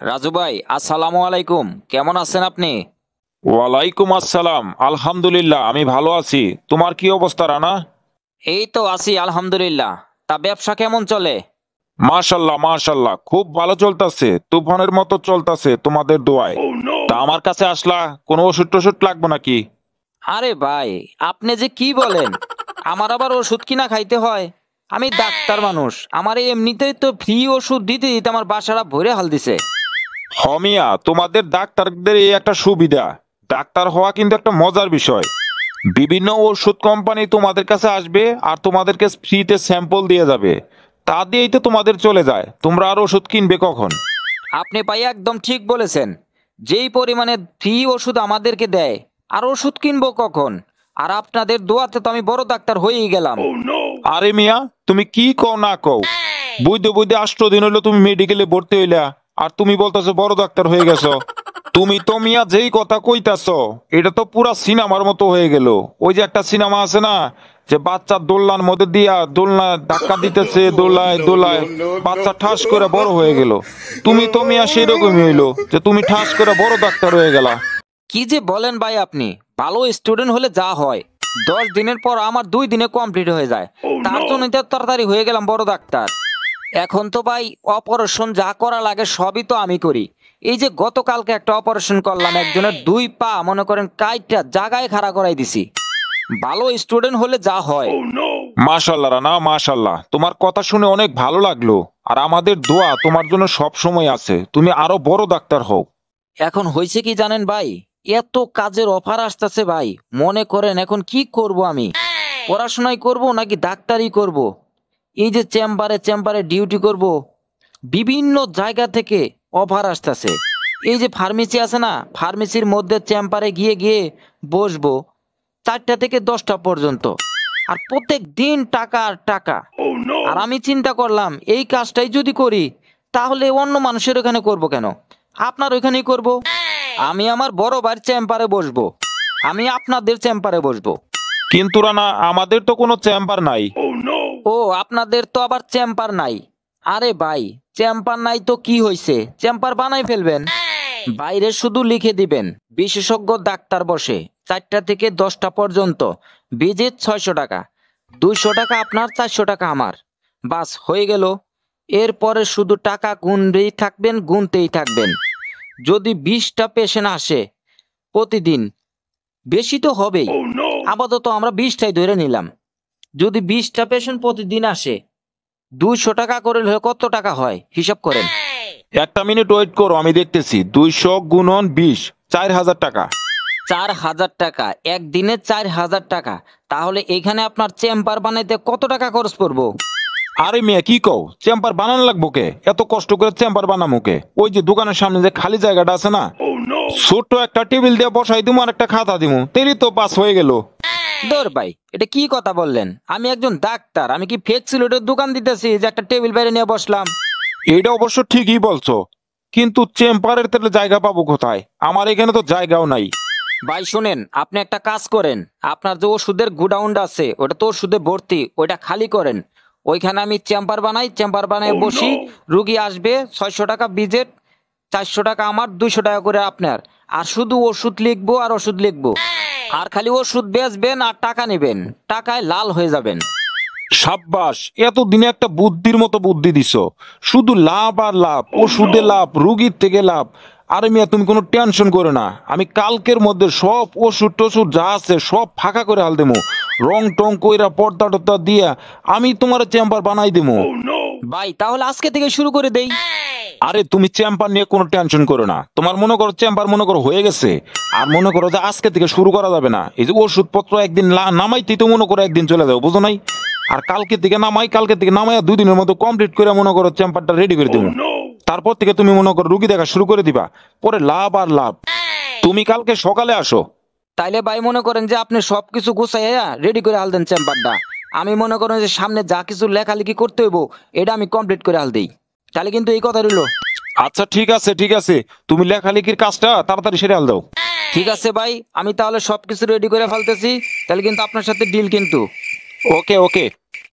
রাজু ভাই, আসসালামু আলাইকুম। কেমন আছেন আপনি? ওয়ালাইকুম আসসালাম। আলহামদুলিল্লাহ, আমি ভালো আছি। তোমার কি অবস্থা রানা? এই তো আছি আলহামদুলিল্লাহ। তা ব্যবসা কেমন চলে? মাশাল্লাহ মাশাল্লাহ, খুব ভালো চলতেছে, তুফানের মতো চলতেছে তোমাদের দোয়ায়। তা আমার কাছে আসলা, কোনো ওষুধ টষুধ লাগবে নাকি? আরে ভাই, আপনি যে কি বলেন! আমার আবার ওষুধ কিনা খাইতে হয়? আমি ডাক্তার মানুষ, আমার এই এমনিতেই তো ফ্রি ওষুধ দিতে দিতে আমার বাসাটা ভরে হাল দিছে। হমিয়া, তোমাদের ডাক্তারদের এই একটা সুবিধা। ডাক্তার হওয়া কিন্তু একটা মজার বিষয়। বিভিন্ন ওষুধ কোম্পানি তোমাদের কাছে আসবে আর তোমাদেরকে ফ্রিতে স্যাম্পল দিয়ে যাবে। তা দিয়েই তো তোমাদের চলে যায়, তোমরা আর ওষুধ কিনবে কখন? আপনি ভাই একদম ঠিক বলেছেন। যেই পরিমাণে ফ্রি ওষুধ আমাদেরকে দেয়, আর ওষুধ কিনবো কখন? আর আপনাদের দোয়াতে তো আমি বড় ডাক্তার হয়েই গেলাম। আরে মিয়া, তুমি কি কও না কও, বুঝতে বুঝতে 8 দিন হইলো তুমি মেডিকেলে ভর্তি হইলা, আর তুমি বলতেছো বড় ডাক্তার হয়ে গেছো। তুমি তো মিয়া যেই কথা কইতাছো, এটা তো পুরা সিনেমার মতো হয়ে গেল। ওই যে একটা সিনেমা আছে না, যে বাচ্চা দোলনার মধ্যে দিয়া দোলনা ধাক্কা দিতেছে, দোলায় দোলায় বাচ্চা ঠাস করে বড় হয়ে গেল। তুমি তো মিয়া সেরকমই হইলো, যে তুমি ঠাস করে বড় ডাক্তার হয়ে গেলা। কি যে বলেন ভাই আপনি! ভালো স্টুডেন্ট হলে যা হয়, 10 দিনের পর আমার 2 দিনে কমপ্লিট হয়ে যায়। তার জন্য তো তাড়াতাড়ি হয়ে গেলাম বড় ডাক্তার। এখন তো ভাই অপারেশন যা করা লাগে সবই তো আমি করি। এই যে গতকালকে একটা অপারেশন করলাম, একজনের 2 পা মনে করেন কাইটা জায়গায় খাড়া করাই দিছি। ভালো স্টুডেন্ট হলে যা হয়। মাশাল্লাহ রানা, মাশাল্লাহ, তোমার কথা শুনে অনেক ভালো লাগলো। আর আমাদের দোয়া তোমার জন্য সব সময় আছে, তুমি আরো বড় ডাক্তার হও। এখন হয়েছে কি জানেন ভাই, এত কাজের অফার আসতেছে ভাই, মনে করেন এখন কি করব আমি? পড়াশোনাই করব নাকি ডাক্তারি করব? এই যে চেম্বারে চেম্বারে ডিউটি করব, বিভিন্ন জায়গা থেকে অফার আসতেছে। এই যে ফার্মেসি আছে না, ফার্মেসির মধ্যে চেম্বারে গিয়ে গিয়ে বসবো 4টা থেকে 10টা পর্যন্ত, আর প্রত্যেক দিন টাকা আর টাকা। আর আমি চিন্তা করলাম এই কাজটাই যদি করি, তাহলে অন্য মানুষের ওখানে করব কেন? আপনার ওইখানেই করব। আমি আমার বড় ভাইয়ের চেম্বারে বসবো, আমি আপনাদের চেম্বারে বসবো। কিন্তু রানা, আমাদের তো কোনো চেম্বার নাই। ও, আপনাদের তো আবার চেম্বার নাই? আরে ভাই, চেম্বার নাই তো কি হয়েছে, চেম্বার বানাই ফেলবেন। বাইরে শুধু লিখে দিবেন বিশেষজ্ঞ ডাক্তার বসে 4টা থেকে 10টা পর্যন্ত, ভিজিট 600 টাকা, 200 টাকা আপনার, 400 টাকা আমার। বাস হয়ে গেল। এরপরে শুধু টাকা গুনতেই থাকবেন, গুনতেই থাকবেন। যদি 20টা পেশেন্ট আসে প্রতিদিন, বেশি তো হবেই, আপাতত আমরা 20টাই ধরে নিলাম। যদি 20টা পেশেন্ট প্রতিদিন আসে, 200 টাকা করে হলে কত টাকা হয় হিসাব করেন। 1 মিনিট ওয়েট করো, আমি দেখতেছি। 200 × 20, 4000 টাকা। 4000 টাকা একদিনে, 4000 টাকা। তাহলে এখানে আপনার চেম্বার বানাইতে কত টাকা খরচ পড়বো? আরে মিয়া, কি কও, চেম্বার বানানো লাগবো কে? এত কষ্ট করে চেম্বার বানামো কে? ওই যে দোকানের সামনে যে খালি জায়গাটা আছে না, ছোট্ট একটা টেবিল দিয়ে বসাই দিমু আর একটা খাতা দিমু, তেরি তো পাস হয়ে গেল। দৌড় ভাই, এটা কি কথা বললেন? আমি একজন ডাক্তার, আমি কি ফেক সিলেটের দোকান দিতেছি যে একটা টেবিল বাইরে নিয়ে বসলাম? এইটা অবশ্য ঠিকই বলছো, কিন্তু চেম্বারের তেলে জায়গা পাবো কোথায়? আমার এখানে তো জায়গাও নাই। ভাই শুনেন, আপনি একটা কাজ করেন, আপনার যে ওষুধের গুডাউনটা আছে ওটা তো ওষুধে ভর্তি, ওইটা খালি করেন। ওইখানে আমি চেম্বার বানাই, চেম্বার বানাই বসি। রুগী আসবে, 600 টাকা ভিজিট, 400 টাকা আমার, 200 টাকা করে আপনার। আর শুধু ওষুধ লিখবো আর ওষুধ লিখবো, আর খালি ওষুধ বেচবেন আর টাকা নেবেন, টাকায় লাল হয়ে যাবেন। সাব্বাস, এতদিনে একটা বুদ্ধির মতো বুদ্ধি দিছো। শুধু লাভ আর লাভ, ওষুধে লাভ, রুগীর থেকে লাভ। আরে মিয়া, তুমি কোনো টেনশন করো না, আমি কালকের মধ্যে সব ওষুধ টষুধ যা আছে সব ফাঁকা করে হাল দেবো। রং টং কইরা পর্দা টর্দা দিয়া আমি তোমার চেম্বার বানাই দেবো। ভাই তাহলে আজকে থেকে শুরু করে দেই। আরে তুমি চেম্বার নিয়ে কোনো টেনশন করো না, তোমার মনে করো চেম্বার মনে করো হয়ে গেছে। আর মনে করো যে আজকে থেকে শুরু করা যাবে না, এই যে ওষুধপত্র একদিন নামাইতেই তো মনে করো একদিন চলে যাও, বুঝো নাই? আর কালকে থেকে নামাই, কালকে থেকে নামাইয়া 2 দিনের মতো কমপ্লিট করে মনে করো চেম্বারটা রেডি করে দেবো। তারপর থেকে তুমি মনে করো রুগী দেখা শুরু করে দিবা, পরে লাভ আর লাভ। তুমি কালকে সকালে আসো। তাইলে ভাই মনে করেন যে আপনি সবকিছু গুছাইয়া রেডি করে হাল দেন চেম্বারটা। আমি মনে করেন যে সামনে যা কিছু লেখালেখি করতে হইব, এটা আমি কমপ্লিট করে হাল দেই। তাহলে কিন্তু এই কথা রইলো। আচ্ছা ঠিক আছে ঠিক আছে, তুমি লেখালেখির কাজটা তাড়াতাড়ি সেরে আল দাও। ঠিক আছে ভাই, আমি তাহলে সবকিছু রেডি করে ফেলতেছি। তাহলে কিন্তু আপনার সাথে ডিল কিন্তু। ওকে ওকে।